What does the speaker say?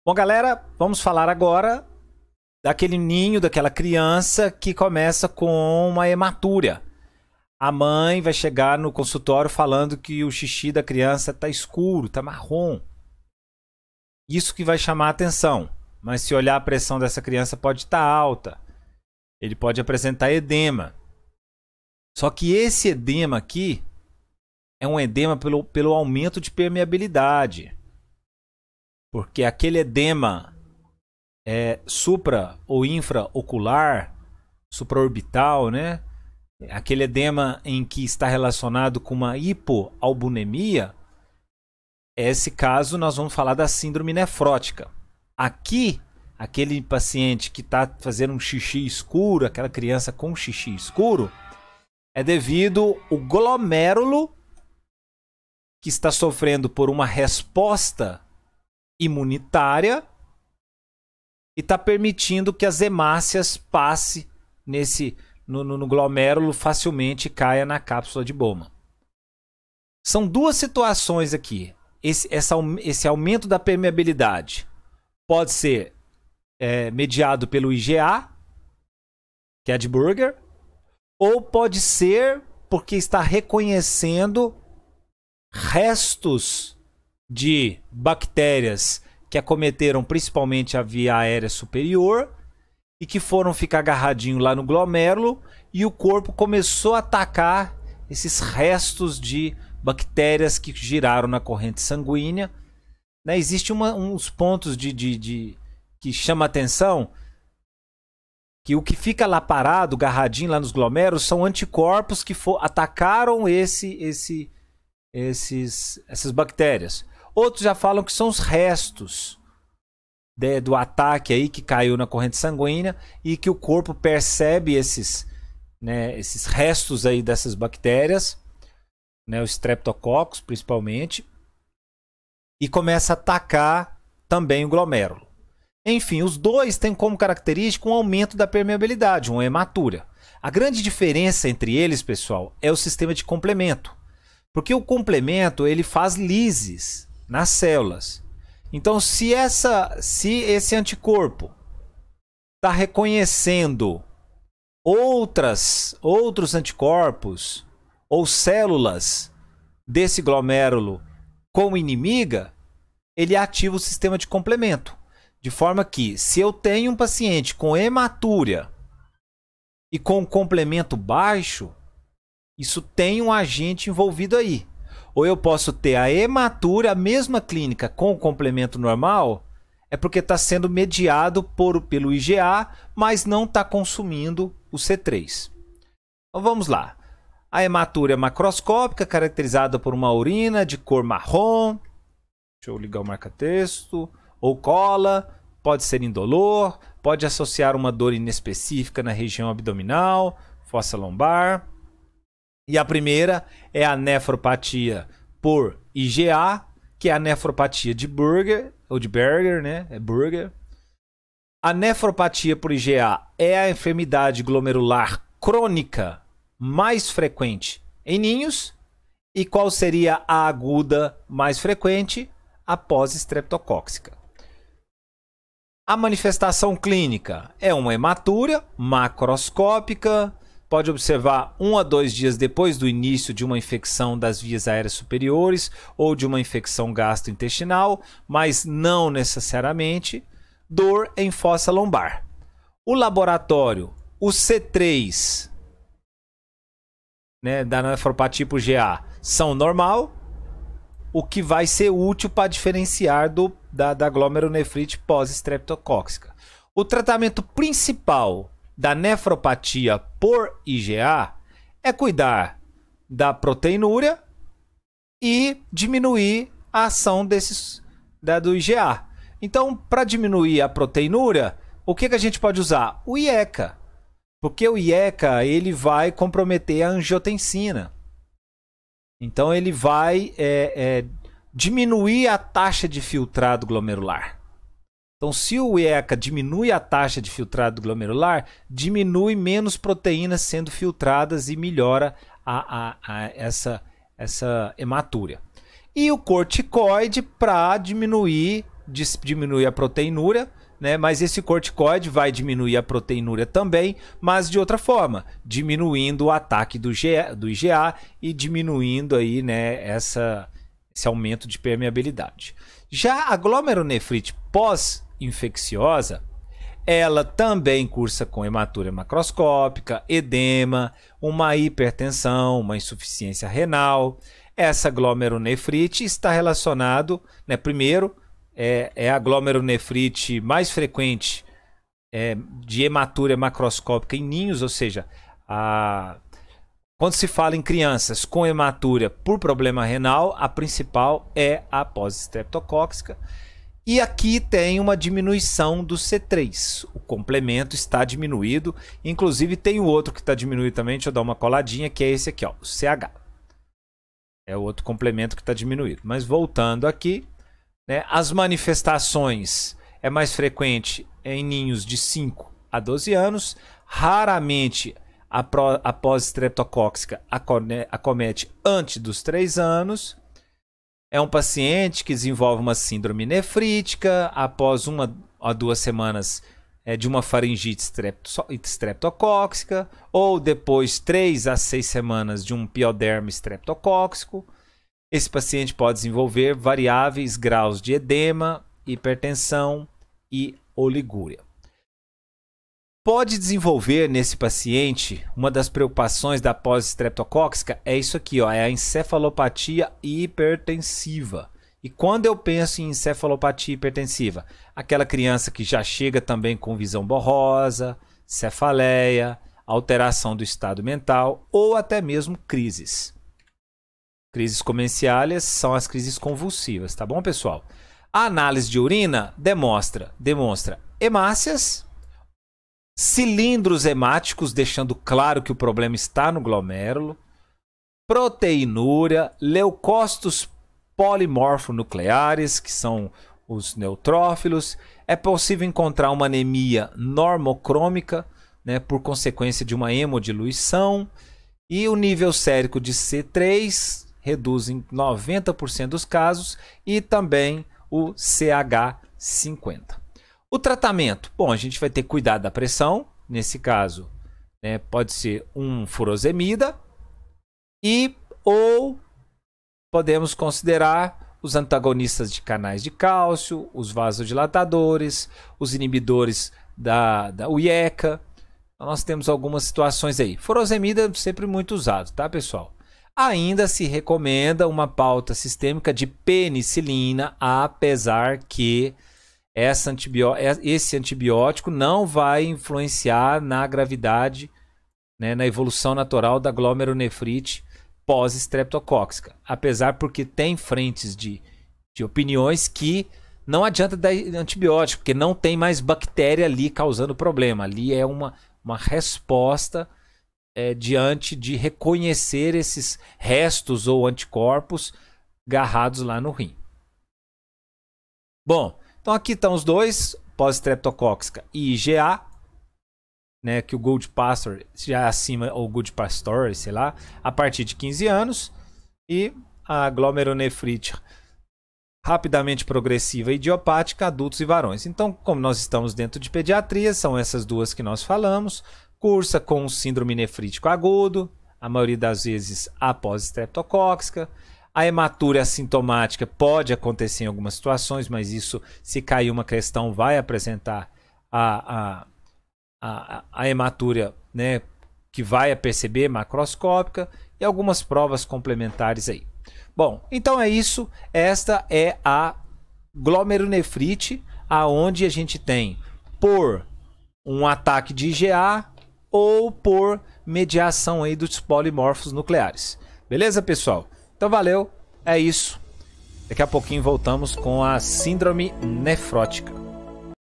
Bom, galera, vamos falar agora daquele ninho, daquela criança que começa com uma hematúria. A mãe vai chegar no consultório falando que o xixi da criança está escuro, está marrom. Isso que vai chamar a atenção. Mas se olhar a pressão dessa criança pode estar alta. Ele pode apresentar edema. Só que esse edema aqui é um edema pelo aumento de permeabilidade. Porque aquele edema supra ou infraocular, supraorbital, né? Aquele edema em que está relacionado com uma hipoalbuminemia, esse caso nós vamos falar da síndrome nefrótica. Aqui, aquele paciente que está fazendo um xixi escuro, aquela criança com xixi escuro, é devido ao glomérulo que está sofrendo por uma resposta imunitária e está permitindo que as hemácias passem no glomérulo facilmente e caia na cápsula de Bowman. São duas situações aqui. Esse aumento da permeabilidade pode ser mediado pelo IgA, que é de Buerger, ou pode ser porque está reconhecendo restos de bactérias que acometeram principalmente a via aérea superior e que foram ficar agarradinho lá no glomérulo e o corpo começou a atacar esses restos de bactérias que giraram na corrente sanguínea. Né? Existem uns pontos que chama atenção, que o que fica lá parado, agarradinho lá nos glomérulos, são anticorpos que atacaram essas bactérias. Outros já falam que são os restos do ataque aí que caiu na corrente sanguínea e que o corpo percebe esses restos aí dessas bactérias, né, os Streptococcus principalmente, e começa a atacar também o glomérulo. Enfim, os dois têm como característica um aumento da permeabilidade, uma hematúria. A grande diferença entre eles, pessoal, é o sistema de complemento. Porque o complemento ele faz lises nas células. Então, se esse anticorpo está reconhecendo outros anticorpos ou células desse glomérulo como inimiga, ele ativa o sistema de complemento. De forma que, se eu tenho um paciente com hematúria e com complemento baixo, isso tem um agente envolvido aí. Ou eu posso ter a hematúria, a mesma clínica com o complemento normal, é porque está sendo mediado pelo IgA, mas não está consumindo o C3. Então vamos lá. A hematúria macroscópica, caracterizada por uma urina de cor marrom. Deixa eu ligar o marca-texto. Ou cola, pode ser indolor, pode associar uma dor inespecífica na região abdominal, fossa lombar. E a primeira é a nefropatia por IgA, que é a nefropatia de Buerger, ou de Berger, né? É Buerger. A nefropatia por IgA é a enfermidade glomerular crônica mais frequente em ninhos. E qual seria a aguda mais frequente? A pós-estreptocóxica. A manifestação clínica é uma hematúria macroscópica. Pode observar 1 a 2 dias depois do início de uma infecção das vias aéreas superiores ou de uma infecção gastrointestinal, mas não necessariamente. Dor em fossa lombar. O laboratório, o C3, né, da nefropatia por GA, são normal, o que vai ser útil para diferenciar da glomerulonefrite pós-estreptocóxica. O tratamento principal da nefropatia por IgA é cuidar da proteinúria e diminuir a ação do IgA. Então, para diminuir a proteinúria, o que a gente pode usar? O IECA. Porque o IECA ele vai comprometer a angiotensina. Então, ele vai diminuir a taxa de filtrado glomerular. Então, se o IECA diminui a taxa de filtrado glomerular, diminui menos proteínas sendo filtradas e melhora essa hematúria. E o corticoide para diminuir, diminui a proteinúria, né? Mas esse corticoide vai diminuir a proteinúria também, mas de outra forma, diminuindo o ataque do IgA e diminuindo aí, né, esse aumento de permeabilidade. Já a glomerulonefrite pós-infecciosa, ela também cursa com hematúria macroscópica, edema, uma hipertensão, uma insuficiência renal. Essa glomerulonefrite está relacionado, né, primeiro, é a glomerulonefrite mais frequente de hematúria macroscópica em ninhos, ou seja, quando se fala em crianças com hematúria por problema renal, a principal é a pós-estreptocóxica. E aqui tem uma diminuição do C3. O complemento está diminuído. Inclusive tem o outro que está diminuído também. Deixa eu dar uma coladinha, que é esse aqui, ó, o CH. É o outro complemento que está diminuído. Mas voltando aqui, né, as manifestações é mais frequente em ninhos de 5 a 12 anos. Raramente a pós-estreptocóxica acomete antes dos 3 anos. É um paciente que desenvolve uma síndrome nefrítica após 1 a 2 semanas de uma faringite estreptocóxica, ou depois 3 a 6 semanas de um pioderme estreptocóxico. Esse paciente pode desenvolver variáveis graus de edema, hipertensão e oligúria. Pode desenvolver nesse paciente, uma das preocupações da pós-estreptocóxica é isso aqui, ó, é a encefalopatia hipertensiva. E quando eu penso em encefalopatia hipertensiva, aquela criança que já chega também com visão borrosa, cefaleia, alteração do estado mental ou até mesmo crises. Crises comenciais são as crises convulsivas, tá bom, pessoal? A análise de urina demonstra hemácias, cilindros hemáticos, deixando claro que o problema está no glomérulo, proteinúria, leucócitos polimorfonucleares, que são os neutrófilos. É possível encontrar uma anemia normocrômica, né, por consequência de uma hemodiluição, e o nível sérico de C3 reduz em 90% dos casos, e também o CH50. O tratamento, bom, a gente vai ter que cuidar da pressão, nesse caso, né, pode ser um furosemida, ou podemos considerar os antagonistas de canais de cálcio, os vasodilatadores, os inibidores da UIECA. Nós temos algumas situações aí. Furosemida é sempre muito usado, tá, pessoal? Ainda se recomenda uma pauta sistêmica de penicilina, apesar que esse antibiótico não vai influenciar na gravidade, né, na evolução natural da glomerulonefrite pós-estreptocóxica. Apesar porque tem frentes de opiniões que não adianta dar antibiótico, porque não tem mais bactéria ali causando problema. Ali é uma resposta diante de reconhecer esses restos ou anticorpos agarrados lá no rim. Bom, então aqui estão os dois, pós-estreptocóxica e IgA, né, que o Gold Pastor já é acima, ou Gold Pastor, sei lá, a partir de 15 anos, e a glomerulonefrite rapidamente progressiva e idiopática, adultos e varões. Então, como nós estamos dentro de pediatria, são essas duas que nós falamos. Cursa com síndrome nefrítico agudo, a maioria das vezes após estreptocóxica. A hematúria assintomática pode acontecer em algumas situações, mas isso, se cair uma questão, vai apresentar a hematúria, né, que vai a perceber macroscópica, e algumas provas complementares aí. Bom, então é isso. Esta é a glomerulonefrite, aonde a gente tem por um ataque de IgA ou por mediação aí dos polimorfos nucleares. Beleza, pessoal? Então valeu, é isso. Daqui a pouquinho voltamos com a síndrome nefrótica.